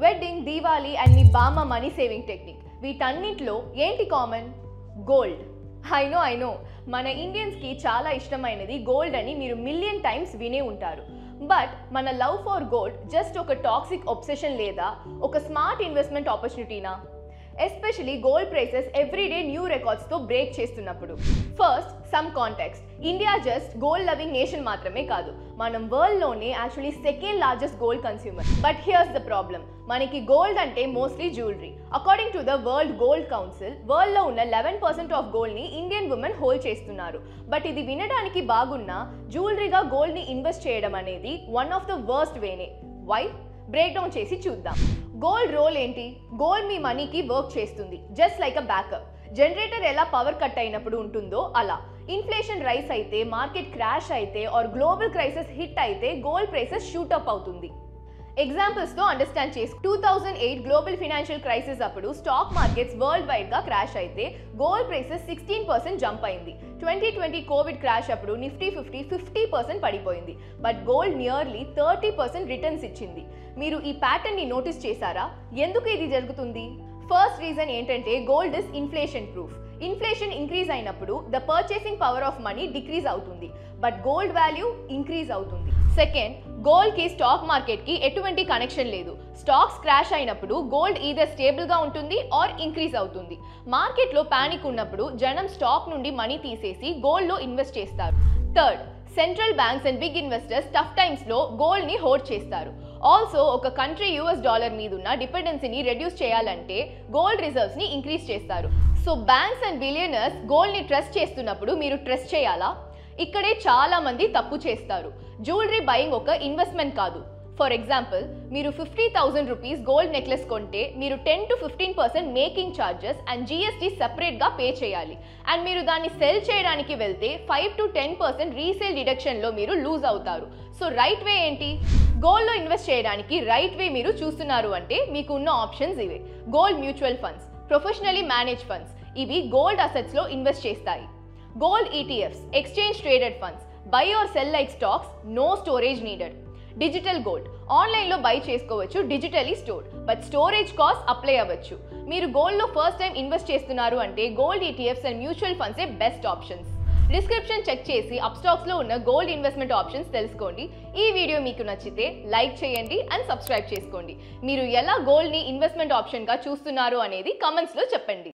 Wedding, Diwali and మీ బామ్మ money saving technique, వీటన్నిటిలో ఏంటి కామన్? గోల్డ్. ఐ నో మన ఇండియన్స్కి చాలా ఇష్టమైనది గోల్డ్ అని మీరు మిలియన్ టైమ్స్ వినే ఉంటారు. బట్ మన లవ్ ఫర్ గోల్డ్ జస్ట్ ఒక టాక్సిక్ ఒబ్సెషన్ లేదా ఒక స్మార్ట్ ఇన్వెస్ట్మెంట్ ఆపర్చునిటీనా? Especially gold prices everyday new రికార్డ్స్తో బ్రేక్ చేస్తున్నప్పుడు. First some context. India just gold loving nation మాత్రమే కాదు, మనం వరల్డ్లోనే actually second largest gold consumer. But here's the problem, మనకి గోల్డ్ అంటే mostly jewellery. According to the world gold council, వరల్డ్లో ఉన్న 11% ఆఫ్ గోల్డ్ని ఇండియన్ ఉమెన్ హోల్డ్ చేస్తున్నారు. బట్ ఇది వినడానికి బాగున్నా జ్యువెలరీగా గోల్డ్ని ఇన్వెస్ట్ చేయడం అనేది వన్ ఆఫ్ ద వర్స్ట్ వేనే. వై? బ్రేక్ డౌన్ చేసి చూద్దాం. గోల్డ్ రోల్ ఏంటి? గోల్డ్ మీ మనీకి వర్క్ చేస్తుంది, just like a backup. Generator ఎలా పవర్ కట్ అయినప్పుడు ఉంటుందో అలా. ఇన్ఫ్లేషన్ రైస్ అయితే, మార్కెట్ క్రాష్ అయితే ఆర్ గ్లోబల్ క్రైసిస్ హిట్ అయితే గోల్డ్ ప్రైసెస్ షూటప్ అవుతుంది. ఎగ్జాంపుల్స్తో అండర్స్టాండ్ చేసి, 2008 గ్లోబల్ ఫైనాన్షియల్ క్రైసిస్ అప్పుడు స్టాక్ మార్కెట్స్ వరల్డ్ వైడ్గా క్రాష్ అయితే గోల్డ్ ప్రైసెస్ 16% జంప్ అయింది. 2020 కోవిడ్ క్రాష్ అప్పుడు నిఫ్టీ 50% పడిపోయింది. బట్ గోల్డ్ నియర్లీ 30% రిటర్న్స్ ఇచ్చింది. మీరు ఈ ప్యాటర్న్ని నోటీస్ చేశారా? ఎందుకు ఇది జరుగుతుంది? ఫస్ట్ రీజన్ ఏంటంటే gold is inflation proof. Inflation increase అయినప్పుడు the purchasing power of money decrease అవుతుంది, బట్ గోల్డ్ వాల్యూ ఇంక్రీజ్ అవుతుంది. సెకండ్, గోల్డ్కి స్టాక్ మార్కెట్కి ఎటువంటి కనెక్షన్ లేదు. స్టాక్స్ క్రాష్ అయినప్పుడు గోల్డ్ ఈదర్ స్టేబుల్గా ఉంటుంది ఆర్ ఇంక్రీజ్ అవుతుంది. మార్కెట్లో ప్యానిక్ ఉన్నప్పుడు జనం స్టాక్ నుండి మనీ తీసేసి గోల్డ్లో ఇన్వెస్ట్ చేస్తారు. Third, central banks and big investors tough టైమ్స్లో గోల్డ్ని హోల్డ్ చేస్తారు. ఆల్సో ఒక కంట్రీ US డాలర్ మీదున్న డిపెండెన్సీని రెడ్యూస్ చేయాలంటే గోల్డ్ రిజర్వ్స్ని ఇంక్రీజ్ చేస్తారు. సో బ్యాంక్స్ అండ్ బిలియనర్స్ గోల్డ్ని ట్రస్ట్ చేస్తున్నప్పుడు మీరు ట్రస్ట్ చేయాలా? ఇక్కడే చాలా మంది తప్పు చేస్తారు. జ్యువెలరీ బయింగ్ ఒక ఇన్వెస్ట్మెంట్ కాదు. ఫర్ ఎగ్జాంపుల్, మీరు 50,000 రూపీస్ గోల్డ్ నెక్లెస్ కొంటే మీరు 10 to 15% making charges and GST సెపరేట్గా పే చేయాలి. అండ్ మీరు దాన్ని సెల్ చేయడానికి వెళ్తే 5 to 10% రీసేల్ డిడక్షన్లో మీరు లూజ్ అవుతారు. సో రైట్ వే ఏంటి? గోల్డ్లో ఇన్వెస్ట్ చేయడానికి రైట్ వే మీరు చూస్తున్నారు అంటే మీకు ఉన్న ఆప్షన్స్ ఇవే. Gold mutual funds, professionally manage funds, ఇవి గోల్డ్ అసెట్స్లో ఇన్వెస్ట్ చేస్తాయి. Gold ETFs, exchange traded funds, buy or sell like stocks, no storage needed. Digital gold, ఆన్లైన్లో బై చేసుకోవచ్చు, digitally stored, but storage cost apply అవ్వచ్చు. మీరు గోల్డ్లో first time invest చేస్తున్నారు అంటే గోల్డ్ ETFs అండ్ మ్యూచువల్ ఫండ్సే బెస్ట్ ఆప్షన్స్. డిస్క్రిప్షన్ చెక్ చేసి అప్స్టాక్స్లో ఉన్న గోల్డ్ ఇన్వెస్ట్మెంట్ ఆప్షన్స్ తెలుసుకోండి. ఈ వీడియో మీకు నచ్చితే లైక్ చేయండి అండ్ సబ్స్క్రైబ్ చేసుకోండి. మీరు ఎలా గోల్డ్ని ఇన్వెస్ట్మెంట్ ఆప్షన్గా చూస్తున్నారు అనేది కమెంట్స్లో చెప్పండి.